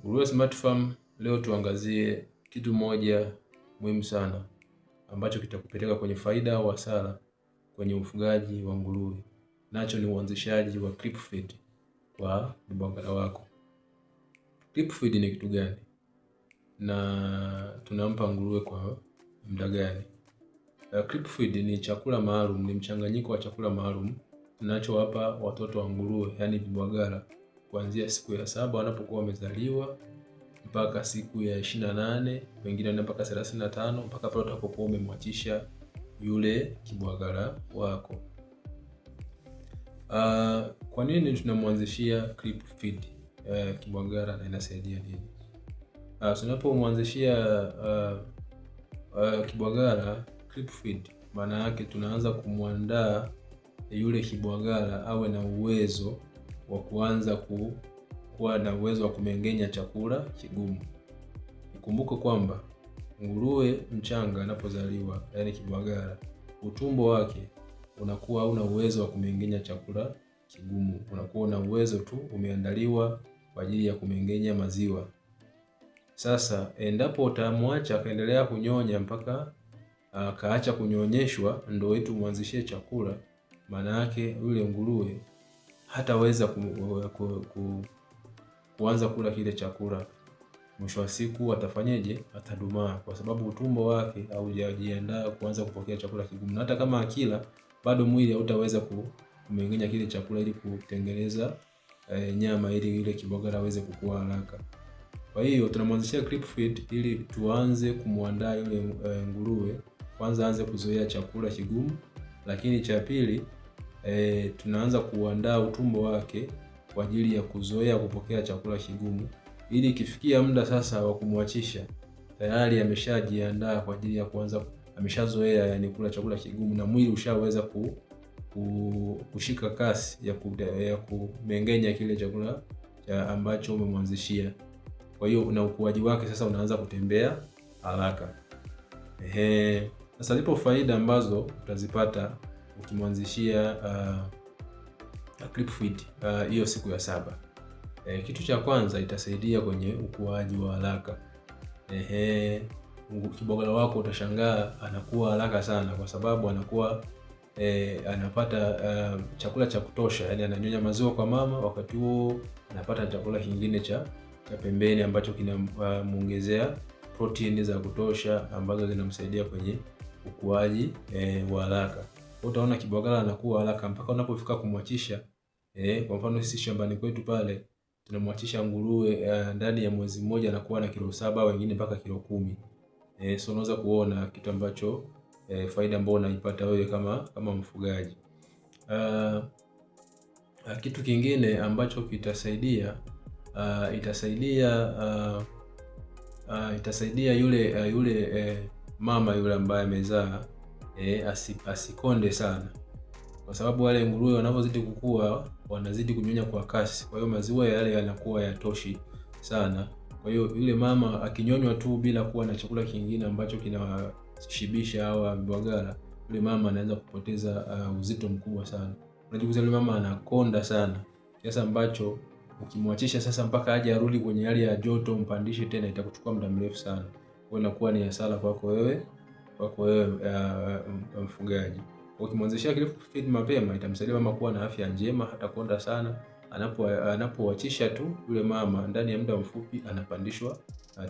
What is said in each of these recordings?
Nguruwe Smart Farm, leo tuangazie kitu moja muhimu sana ambacho kitakupeleka kwenye faida au hasara kwenye ufugaji wa nguruwe. Nacho ni uanzishaji wa clip feed kwa vibanda wako. Clip feed ni kitu gani? Na tunampa nguruwe kwa muda gani? Clip feed ni chakula maalum, ni mchanganyiko wa chakula maalum tunachowapa watoto wa nguruwe, yani vibwagara, kuanzia siku ya 7 wanapokuwa wamezaliwa mpaka siku ya 28, wengine mpaka 35, mpaka pale utakapokuwa umemwachisha yule kibwagara wako. Kwa nini tunamwanzishia clip feed kibwagara na inasaidia nini? Tunapomwanzishia kibwagara clip feed, maana yake tunaanza kumwandaa yule kibwagara awe na uwezo wa kuanza kuwa na uwezo wa kumengenya chakula kigumu. Ikumbuke kwamba nguruwe mchanga anapozaliwa, yani kibwagara, utumbo wake unakuwa hauna uwezo wa kumengenya chakula kigumu. Unakuwa na uwezo tu, umeandaliwa kwa ajili ya kumengenya maziwa. Sasa endapo utamwacha akaendelea kunyonya mpaka akaacha kunyonyeshwa ndio wetu mwanzishie chakula, maana yake yule nguruwe hataweza kuanza kula kile chakula. Mwisho wa siku atafanyeje? Atadumaa, kwa sababu utumbo wake haujajiandaa kuanza kupokea chakula kigumu. Na hata kama akila, bado mwili hautaweza kumengenya kile chakula ili kutengeneza nyama, ili yule kibwagara aweze kukua haraka. Kwa hiyo tunamwanzishia clip feed ili tuanze kumwandaa yule nguruwe, kwanza aanze kuzoea chakula kigumu, lakini cha pili tunaanza kuandaa utumbo wake kwa ajili ya kuzoea kupokea chakula kigumu, ili kifikia muda sasa wa kumwachisha tayari ameshajiandaa kwa ajili ya kuanza, ameshazoea yani kula chakula kigumu, na mwili ushaweza kushika kasi ya kumengenya kile chakula ambacho umemwanzishia. Kwa hiyo na ukuaji wake sasa unaanza kutembea haraka. Sasa lipo faida ambazo utazipata ukimwanzishia clip feed hiyo siku ya 7. Kitu cha kwanza, itasaidia kwenye ukuaji wa haraka. Kibwagara wako utashangaa anakuwa haraka sana, kwa sababu anakuwa anapata chakula cha kutosha, yani ananyonya maziwa kwa mama, wakati huo anapata chakula kingine cha pembeni ambacho kinamuongezea protein za kutosha ambazo zinamsaidia kwenye ukuaji wa haraka. Utaona kibwagara anakuwa haraka mpaka unapofika kumwachisha. Kwa mfano sisi shambani kwetu pale tunamwachisha nguruwe ndani ya mwezi mmoja anakuwa na kilo 7, wengine mpaka kilo 10. So unaweza kuona kitu ambacho faida ambayo unaipata wewe kama mfugaji. Kitu kingine ambacho itasaidia yule mama yule ambaye amezaa asikonde sana, kwa sababu wale nguruwe wanapozidi kukua wanazidi kunyonya kwa kasi, kwa hiyo maziwa yale yanakuwa yatoshi sana. Kwa hiyo yule mama akinyonywa tu bila kuwa na chakula kingine ambacho kinawashibisha au vibwagara, yule mama anaanza kupoteza uzito mkubwa sana. Unajikuta yule mama anakonda sana kiasi ambacho ukimwachisha sasa mpaka aje arudi kwenye hali ya joto mpandishe tena itakuchukua muda mrefu sana. Kwa hiyo inakuwa ni hasara kwako wewe mfugaji. Ukimwanzishia clip feed mapema itamsaidia mama kuwa na afya njema, hata konda sana. Anapowachisha tu yule mama, ndani ya muda mfupi anapandishwa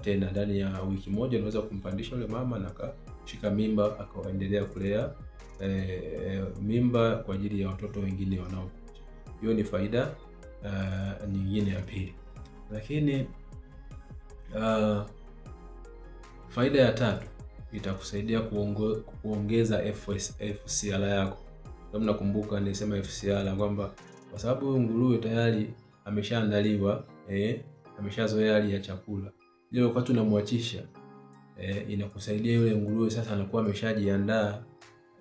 tena. Ndani ya wiki moja unaweza kumpandisha yule mama na akashika mimba, akaendelea kulea mimba kwa ajili ya watoto wengine wanaokuja. Hiyo ni faida nyingine ya pili. Lakini faida ya tatu, itakusaidia kuongeza FCR yako. Kama nakumbuka nilisema FCR kwamba kwa sababu nguruwe tayari ameshaandaliwa, ameshazoea hali ya chakula, ile wakati unamwachisha inakusaidia yule nguruwe sasa anakuwa ameshajiandaa,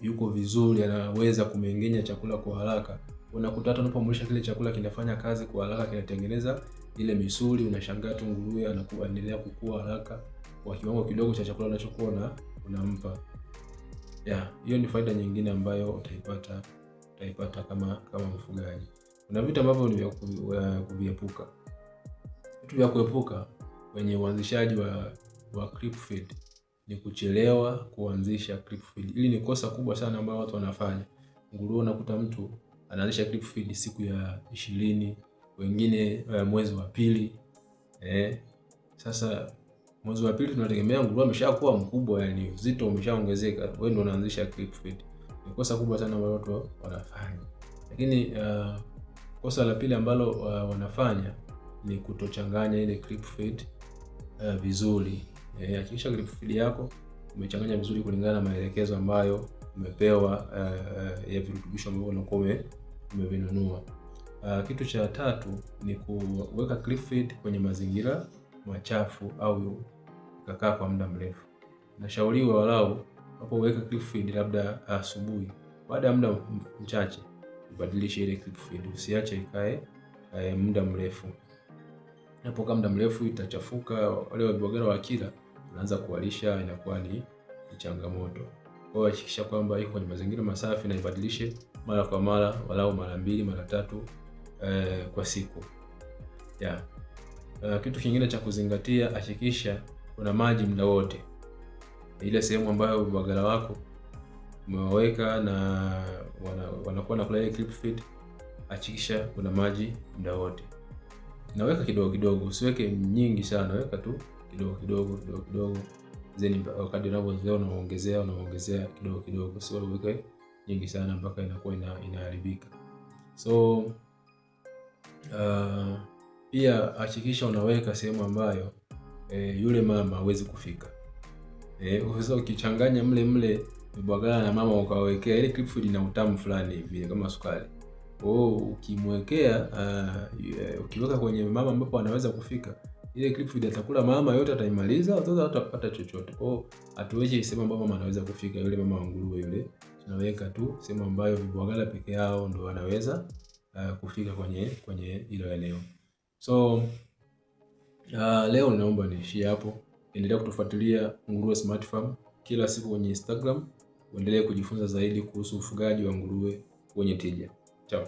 yuko vizuri, anaweza kumengenya chakula kwa haraka. Unakuta hata unapomlisha kile chakula kinafanya kazi kwa haraka, kinatengeneza ile misuli, unashangaa tu nguruwe anaendelea kukua haraka kwa kiwango kidogo cha chakula unachokuwa unampa. Hiyo ni faida nyingine ambayo utaipata kama mfugaji. Kuna vitu ambavyo ni vya kuviepuka. Vitu vya kuepuka, kwenye uanzishaji wa creep feed ni kuchelewa kuanzisha creep feed. Hili ni kosa kubwa sana ambalo watu wanafanya. Nguruwe unakuta mtu anaanzisha creep feed siku ya 20, wengine mwezi wa pili. Sasa mwezi wa pili tunategemea nguruwe ameshakuwa mkubwa, yani uzito umeshaongezeka, wewe ndio unaanzisha creep feed. Ni kosa kubwa sana ambalo watu wanafanya. Lakini kosa la pili ambalo wanafanya ni kutochanganya ile creep feed vizuri. Hakikisha creep feed yako umechanganya vizuri kulingana na maelekezo ambayo umepewa ya virutubisho ambavyo unakuwa umevinunua. Kitu cha tatu ni kuweka creep feed kwenye mazingira machafu au ikakaa kwa muda mrefu. Nashauriwa walau unapoweka creep feed labda asubuhi, baada ya muda mchache ubadilishe ile creep feed, usiache ikae muda mrefu. Inapokaa muda mrefu itachafuka, wale vibagala wakila unaanza kuwalisha, inakuwa ni changamoto. Kwa hiyo hakikisha kwamba iko kwenye mazingira masafi na ibadilishe mara kwa mara, walau mara 2 mara 3 kwa siku. Kitu kingine cha kuzingatia, hakikisha una maji muda wote. Ile sehemu ambayo vibagala wako umewaweka na wanakuwa nakula ile creep feed, hakikisha una maji muda wote. Naweka kidogo kidogo, usiweke nyingi sana, weka tu kidogo kidogo. Zeni wakati unavyozoea unaongezea kidogo kidogo, sio uweke nyingi sana mpaka inakuwa inaharibika. So pia hakikisha unaweka sehemu ambayo yule mama hawezi kufika. Unaweza ukichanganya mle vibagala na mama ukawekea ile creep feed, ina utamu fulani hivi kama sukari. Ukimwekea ukiweka kwenye mama ambapo anaweza kufika, ile creep feed atakula mama yote, ataimaliza, watoto hatapata chochote. Hatuweki sehemu ambapo mama anaweza kufika, yule mama wa nguruwe yule. Tunaweka tu sehemu ambayo vibagala peke yao ndio wanaweza kufika kwenye hilo eneo. So leo naomba niishie hapo. Endelea kutufuatilia Nguruwe Smart Farm kila siku kwenye Instagram. Uendelee kujifunza zaidi kuhusu ufugaji wa nguruwe wenye tija. Ciao.